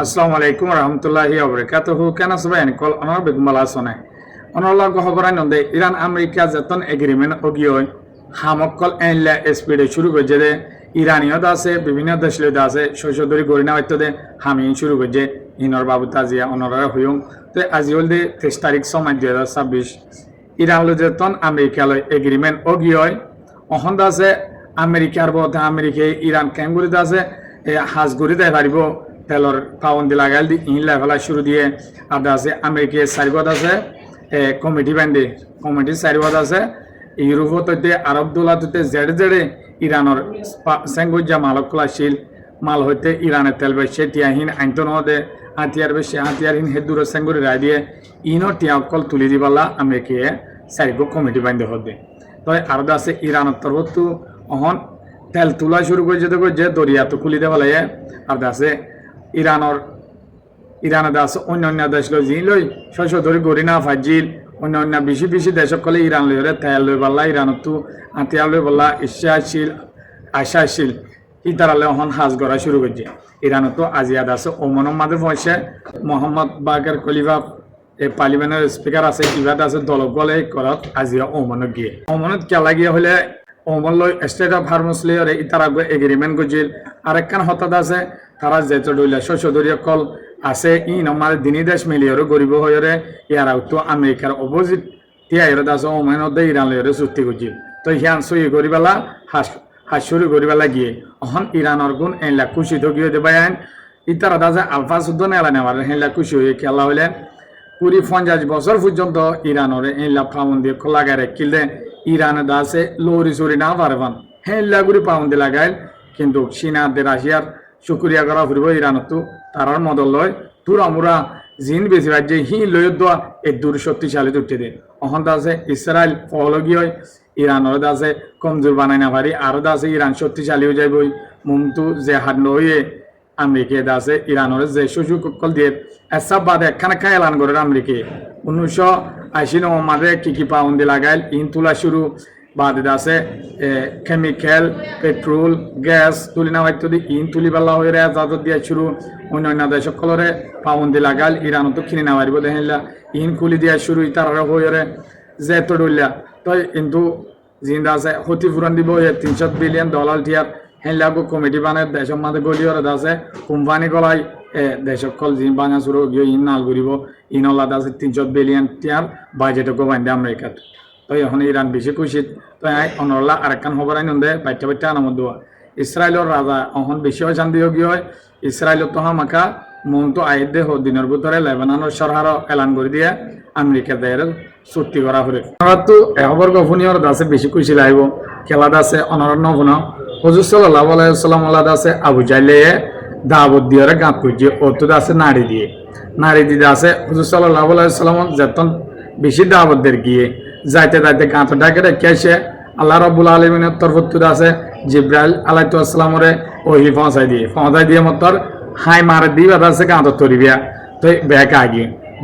আসসালামু আলাইকুম রহমতুল্লাহি ওবরাকাতুহু কেন সবাই কল অনর বেগুমালা সনে অনরলা গহবরাই নন্দে ইরান আমেরিকা যতন এগ্রিমেন্ট অগিয় হামকল এনলা স্পিডে শুরু করছে দে ইরানিয়ত আছে বিভিন্ন দেশলিয়ত আছে শৈশবদরি গরিনা হয়তো দে হামি শুরু করছে ইনর বাবু তাজিয়া অনরা হুয়ুম তো আজি হল দে 23 তারিখ সময় 2026 ইরান লো যতন আমেরিকা লয় এগ্রিমেন্ট অগিয় অহন আছে আমেরিকার বতে আমেরিকা ইরান কেঙ্গুরিতে আছে হাজগুড়ি দেয় পারিব তেলর পাবন্দি লাগাইল দি ইন লেভেলা শুরু দিয়ে আদা আছে আমেরিকা সারিবত আছে কমিটি বান্ধি কমিটি সারিবত আছে ইউরোপতে আরব দোলাতে জেড়ে জেড়ে ইরানের সেঙ্গুজা মালকলাশীল মাল হইতে ইরানের তেল বেশে টিয়াহীন আইনতন হতে হাতিয়ার বেশি হাতিয়ারহীন হেদুর সেঙ্গুরি রায় দিয়ে ইনও টিয়া অকল তুলি দিবালা আমেরিকা সারিব কমিটি বান্ধি হতে তবে আরো আছে ইরানের তরফ অহন তেল তোলা শুরু করে যেতে যে দরিয়া তো খুলি দেওয়া লাগে আর আছে ইরানের আছে অন্য অন্য দেশ লই যি লই শস্য ধরি গরিনা ফাজিল অন্য অন্য বেশি বেশি দেশ কলে ইরান লই তেল লই পাল্লা ইরানত তো আতিয়া লই পাল্লা আশাশীল ইতারালে হন হাজ গড়া শুরু করছে ইরানত তো আজিয়াদ আছে ওমনের মাঝে পয়সা মোহাম্মদ বাগের খলিফা পার্লিমেন্টের স্পিকার আছে ইবাদ আছে দলগলে করাত আজিয়া ওমনত গিয়ে ওমনত কেলা গিয়ে হলে ওমন লই স্টেট অফ হারমোস লইরে ইতারা এগ্রিমেন্ট করছিল আরেকখান হঠাৎ আছে তারা যেত ডইলা শস্যদরীয় কল আছে ই নমার দিনী দেশ মিলিয়রে গরিব হইরে ইয়ারা তো আমেরিকার অপোজিট তিয়াইরে দাস ওমেনদে ইরান লইরে চুক্তি করছিল তো হিয়ান সই করিবেলা হাসুরি করিবেলা গিয়ে অহন ইরানের গুণ এনলা খুশি থকিয়ে দেবাই আইন ইতারা দাসে আলফা শুদ্ধ নেলা নেওয়ার হেনলা খুশি হয়ে খেলা হইলে 50 বছর পর্যন্ত ইরানের এনলা ফাউন্দি লাগাই রাখিলে ইরানে দাসে লরি চুরি না পারবান হেনলা গুড়ি পাউন্দি লাগাইল কিন্তু চীনা রাশিয়ার শুক্রিয়া করা ফুরব ইরানতো তারার মদল লয় তুরামুরা জিন বেশিরভাগ যে হি লয় দোয়া এই দূর শক্তিশালী উঠে দেয় অহন আছে ইসরায়েল ফলগি হয় ইরানের দাসে কমজোর বানাই না পারি আরো দাসে ইরান শক্তিশালী হয়ে যাইব মুমতু যে হাত নয়ে আমেরিকা দাসে ইরানের যে সুযোগ কল দিয়ে এসব বাদে একখানে খাই এলান করে আমেরিকা 1980 মাঝে কি পাউন্দি লাগাইল ইন তোলা শুরু বাদে আছে কেমিক্যাল পেট্রোল গ্যাস তুলি না হয়তো ইন তুলি পাল্লা হয়ে যাদত দিয়া শুরু অন্য অন্য দেশ সকলরে পাবন্দি লাগাল ইরান তো কিনে না পারিব দেখিলা ইন খুলি দিয়া শুরু তারা হয়ে যে তো ডলিয়া তো কিন্তু জিন্দা আছে ক্ষতিপূরণ দিব $300 বিলিয়ন টিয়ার হেনলাগো কমিটি বানায় দেশের মাঝে গলিওর আছে কোম্পানি গলাই দেশ সকল জিন বাঙা শুরু গিয়ে ইন নাল করিব ইনলাদ আছে $300 বিলিয়ন টিয়ার বাজেটকে বান্ধে আমেরিকাত তো এখন ইরান বেশি খুশি তো অনরলা আরেকখান খবর আইন দে বাচ্চা বাচ্চা আনামত দেওয়া ইসরায়েলের রাজা এখন বেশি হয় শান্তি গিয়ে হয় ইসরায়েলত তো হামাকা মন তো আইদ দে দিনের ভিতরে লেবাননের সরহার এলান করে দিয়ে আমেরিকা দেয়ের চুক্তি করা হলে তো এহবর গফুনিয়র দাসে বেশি খুশি লাগব খেলা দাসে অনর নবন হুজুর সাল্লাল্লাহু আলাইহি ওয়াসাল্লাম দাসে আবু জাইলে দাবত দিয়ে গাঁত করছে অত দাসে নারী দিয়ে আছে হুজুর সাল্লাল্লাহু আলাইহি ওয়াসাল্লাম যতন বেশি দাবতদের গিয়ে যাইতে যাইতে গাঁত ডাকে রেখে এসে আল্লাহ রাব্বুল আলামিনের তরফ আছে জিব্রাইল আলাইহিস সালামরে ওহি পৌঁছাই দিয়ে মতর হাই মার দিবা আছে গাঁত তরিবিয়া তো ব্যাগ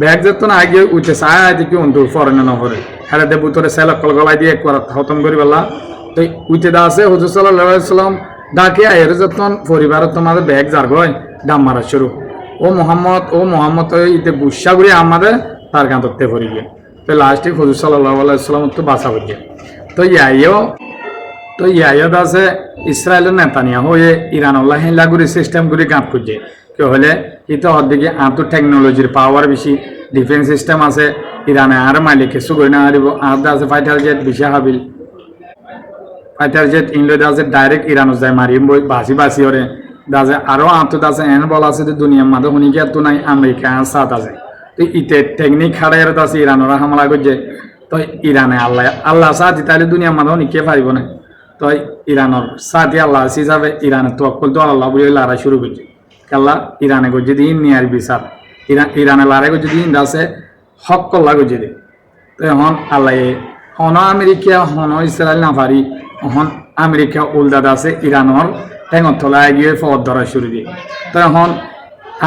ব্যাগ যেত না আগে উঠে চায় আইতে কি অন্তু ফরেন নভরে হেরে দে বুতরে সেল কল গলাই দিয়ে খতম করি বললা তো উঠে দা আছে হুজুর সাল্লাল্লাহু আলাইহি ওয়াসাল্লাম ডাকে আয়ের যতন পরিবার তোমাদের ব্যাগ যার গয় দাম মারা শুরু ও মোহাম্মদ ইতে গুসা করে আমাদের তার গাঁততে ভরি গিয়ে তো লাস্টে হুজুর সাল্লাল্লাহু আলাইহি ওয়াসাল্লাম তো বাঁচা হচ্ছে তো ইয়াইও আছে ইসরায়েলের নেতানিয়া হয়ে ইরানুল্লাহ হেলাগুড়ি সিস্টেম করে গাঁত খুঁজছে কেউ হলে ইতো হদিকে আঁতো টেকনোলজির পাওয়ার বেশি ডিফেন্স সিস্টেম আছে ইরানে আর মালিক কিছু করে না হারিব আর আছে ফাইটার জেট বেশি হাবিল ফাইটার জেট ইংল্যান্ড আছে ডাইরেক্ট ইরানো যায় মারিম বই বাসি ওরে দাজে আরও আঁতো আছে এন বল আছে যে দুনিয়ার মাঝে হুনিকে তো নাই আমেরিকা সাথ আছে তো ইতে টেকনিক হারাই আছে ইরানরা হামলা করছে তো ইরানে আল্লাহ সাথী তাহলে দুনিয়ার মাঝে হুনিকে পারিব না তো ইরানের সাথী আল্লাহ হিসাবে ইরানের তোয়াক্কুল তো আল্লাহ বলে লড়াই শুরু করছে কাল্লা ইরানে করছে দিন নিয়ার বিচার ইরানে লড়াই করছে দিন দাসে হক কল্লা করছে দিন তো এখন আল্লাহ হন আমেরিকা হন ইসরায়েল না পারি এখন আমেরিকা উল্দা আছে ইরানের ঠেঙর তলায় গিয়ে ফদ ধরা শুরু দিয়ে তো এখন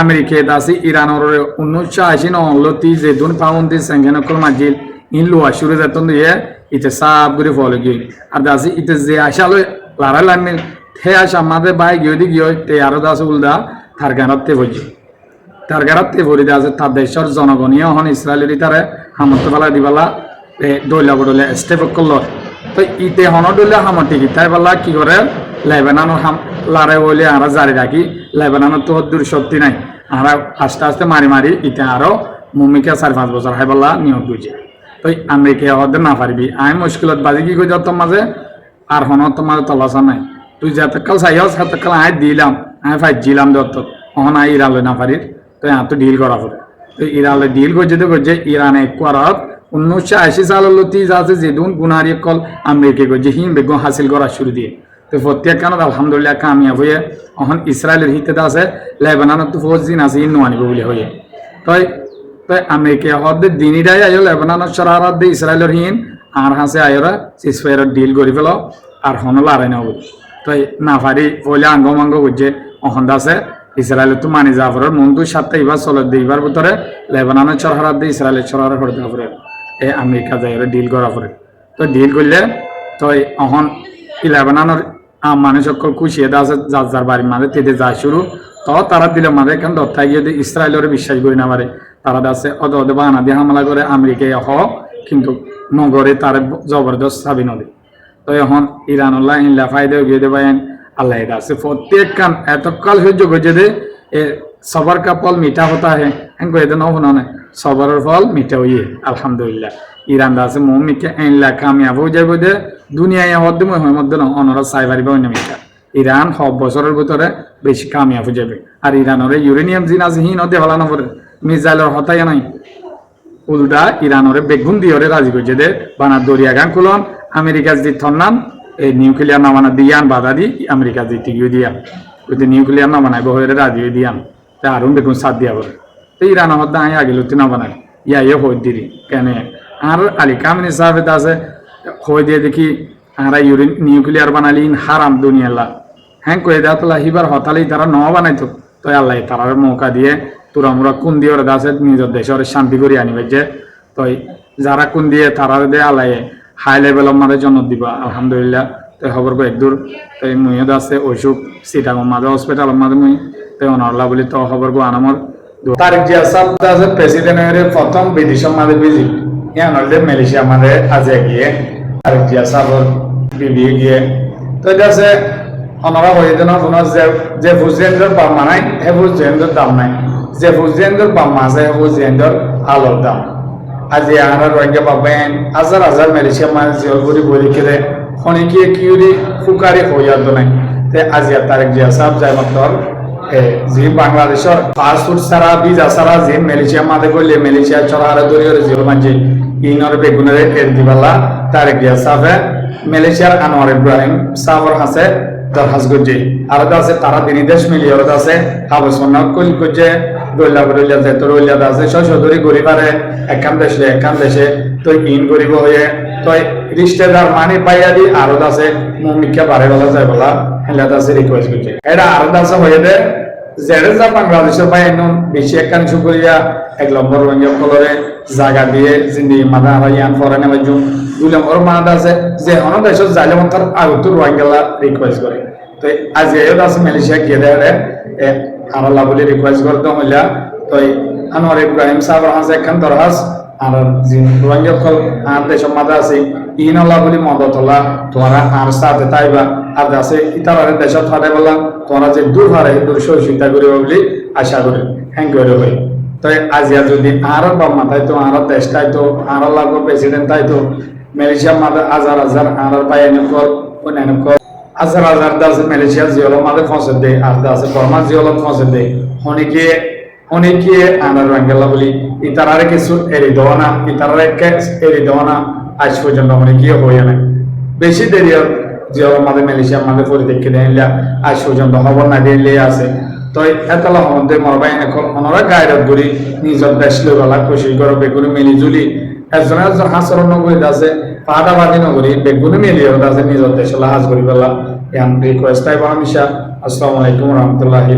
আমেরিকা আছে ইরানের 1980 যে দুন পাউন্দি সেঙ্গেনকল মাজিল ইন লোয়া শুরু যেতন দিয়ে ইতে সাপ করে ফল গিয়ে আর দাসি ইতে যে আশা লই লড়াই লাগবে হে আশা আমাদের বাই গিয়ে তে আরো দাস উল্দা থার গানতে বলছে তার গাড়াতে ভরিতে আছে তার দেশের জনগণীয় হন ইসরায়েলের তারে হামত ফেলা দিবালা দৈলা বদলে স্টেপ করলো তো ইতে হন দৈলা হামতি তাই বলা কি করে লেবাননের লারে বলে আমরা জারি রাখি লেবাননের তো দূর শক্তি নাই আমরা আস্তে আস্তে মারি মারি ইতে আরো মুমিকে 4-5 বছর হাই বলা নিয়োগ বুঝে তো আমেরিকা হতে না পারবি আমি মুশকিলত বাজি কি করে তোর মাঝে আর হন তোমার তলাশা নাই তুই যতকাল চাইও সেতকাল আয় দিলাম আমি ফাইছিলাম দত্ত হন আই ইরান না পারি তো এত ডিল করা পড়ে তো ইরানে ডিল করছে তো করছে ইরানে করাত 1980 সালের লতি যাচ্ছে যেদিন গুনারি কল আমেরিকা করছে হিম বেগম হাসিল করা শুরু দিয়ে তো প্রত্যেক কারণ আলহামদুলিল্লাহ কামিয়াব হয়ে এখন ইসরায়েলের হিতে আছে লেবাননের তো ফৌজ দিন আছে ইন্ন আনিব বলে হয়ে তাই তাই আমেরিকা হদে দিনিটাই আয়ো লেবাননের সরারাত দিয়ে ইসরায়েলের হিন আর হাসে আয়োরা সিসফায়ারের ডিল করে ফেলো আর হন লারাই না বলে তাই না পারি বলে আঙ্গমাঙ্গ করছে অহন আছে ইসরায়েলের তো মানি জাফরের মন দুই 7টা এবার চলে দিবার ভিতরে লেবাননের সরহারাত দিয়ে ইসরায়েলের সরহারা করে দেওয়া পরে এই আমেরিকা যাই ডিল করা পরে তো ডিল করলে তো অহন লেবাননের মানুষ সকল খুশিয়ে দেওয়া আছে যার যার বাড়ির মাঝে তেতে যায় শুরু তো তারা দিলে মাঝে এখান দত্তায় গিয়ে ইসরায়েলের বিশ্বাস করি না পারে তারা আছে অদ অদে বাহানা দিয়ে হামলা করে আমেরিকায় কিন্তু নগরে তার জবরদস্ত সাবি নদী তো এখন ইরানুল্লাহ ইল্লা ফায়দা গিয়ে দেবেন আল্লাহ আছে প্রত্যেক কান এতকাল সহ্য করছে দে সবার কা ফল মিঠা হতা হ্যাঁ কয়ে দেন না সবরের ফল মিঠা হইয়ে আলহামদুলিল্লাহ ইরান আছে মোমিকে ইল্লা কামিয়াব হয়ে যাবে দে দুনিয়ায় হদ্দে হয় মধ্যে না অনরা চাই পারিবে অন্য মিঠা ইরান সব বছরের ভিতরে বেশি কামিয়াব হয়ে যাবে আর ইরানের ইউরেনিয়াম জিন আছে হিন হতে ভালো না পরে মিসাইলের হতাই নাই উল্টা ইরানরে বেগুন দিয়ে রাজি করছে দে বানা দরিয়া গান খুলন আমেরিকা যদি থন্নান এই নিউক্লিয়ার নামানা দিয়ান বাধা দি আমেরিকা যদি টিকিয়ে দিয়া যদি নিউক্লিয়ার না বানাইব হয়ে রাজি দিয়ান তা আরুন বেগুন সাথ দিয়া বলে তো ইরান হদ্দা আই আগে লুতি না বানাই ইয়ে হয়ে দিদি কেন আর আলী কামিনী সাহেব আছে হয়ে দিয়ে দেখি আমরা নিউক্লিয়ার বানালি হারাম দুনিয়াল্লা হ্যাঁ কয়ে দেওয়া তোলা হিবার হতালেই তারা ন বানাইতো তো আল্লাহ তারার মৌকা দিয়ে তোরা মোরা কোন দিয়ে ওরা আছে নিজের দেশে শান্তি করে আনিবে যে তো যারা কোন দিয়ে তারা দে আল্লাহ হাই লেভেলের মাঝে জন্য দিবা আলহামদুলিল্লাহ তো খবর কো একদূর তো মুইও আছে অসুখ সিটাগো মাঝে হসপিটালের মাঝে মুই তো অনরলা বলি তো খবর কো আনামর তারিখ জিয়া সাহেব আছে প্রেসিডেন্টের প্রথম বিদেশের মাঝে ভিজিট ইয়ান হলে মালয়েশিয়া মাঝে আজে গিয়ে তারিখ জিয়া সাহেব বিবি গিয়ে তো আছে অনরা হয়ে যেন যে ফুজিয়েন্দ্রের পাম নাই হে ফুজিয়েন্দ্রের দাম নাই যে ফুজিয়েন্দ্রের পাম আছে হে ফুজিয়েন্দ্রের আলোর দাম আজি আমরা রোহিঙ্গা পাবেন হাজার হাজার মালয়েশিয়া মাঝে জিওলগুড়ি বলি খেলে খনিকিয়ে কিউরি ফুকারি হইয়ার নাই তে আজি তারিখ জিয়া সাহেব যাই মাত্র যে বাংলাদেশের পাসপোর্ট ছাড়া ভিসা ছাড়া যে মালয়েশিয়া মাঝে গেলে মালয়েশিয়া চড়াহারে দরিয়ার জিও মাঝে ইনর বেগুনের এর দিবালা তারিখ জিয়া সাহেব মালয়েশিয়ার আনোয়ার ইব্রাহিম সাহেবের হাসে দরখাস্ত করছে আর আছে তারা দিনী দেশ মিলিয়ে ওরা আছে আবসন্ন কল করছে দৈলা বদলিয়া যে তোর ওইলা আছে সশদরি গরিবারে একান দেশে তো ইন গরিব হয়ে তো রিশতেদার মানে পাইয়া দি আরো আছে মুমিকা বারে বলা যায় বলা হেলা আছে রিকোয়েস্ট করছে এটা আরো আছে হয়ে দে জেরে যা বাংলাদেশের পাই নুন বেশি একান শুকরিয়া 1 নম্বর রোহিঙ্গা কলরে জায়গা দিয়ে জিন্দি মাদা হইয়ান ফরেনে বাজু 2 নম্বর মাদা আছে যে অন্য দেশের জাইলে মন্তর আগত রোহিঙ্গালা রিকোয়েস্ট করে তো আজ এও আছে মালয়েশিয়া গিয়ে দেয় আল্লাহ বলে রিকোয়েস্ট করতে হইলা তো আনোয়ার ইব্রাহিম সাহেব আছে একখান দরখাস্ত আর যে রোহিঙ্গা কল আর দেশের মাদা আছে ইন আল্লাহ বলি মদতলা তোমরা আর সাথে তাইবা আর আছে ইতারের দেশত হারে বলা তোমরা যে দূর হারে দূর সহযোগিতা করিব বলে আশা করি হ্যাঁ করে হই তো আজিয়া যদি আর বাপ মাথায় তো আর দেশটাই তো আর লাগো প্রেসিডেন্ট তাই তো মালয়েশিয়া মাদা হাজার হাজার আর পাইনি কর অন্যান্য কর হাজার হাজার দাসে মালয়েশিয়া জিওল মাদে ফসে দে আর দাসে বর্মা জিওল ফসে দে অনেকে আনার রঙ্গলা বলি ইতারারে কিছু এরি দেওয়া ইতারারে এরি দেওয়া আজ পর্যন্ত অনেকে হয়ে না বেশি দেরি জিওল মাদে মালয়েশিয়া মাদে পরিদর্শন দেন আজ পর্যন্ত খবর না দিলে আছে তো এতলা মধ্যে মরবাই এখন ওনারা গাইড করি নিজের দেশ লোকলা খুশি করে বেগুনি মিলি জুলি একজন হাসরণ নগরী আছে পাহাড়াবাদী নগরী বেগুনি মিলি আছে নিজের দেশ হাজ করি পেলা রিকোয়েস্ট টাইপ হামিশা আসসালামু আলাইকুম রহমতুল্লাহি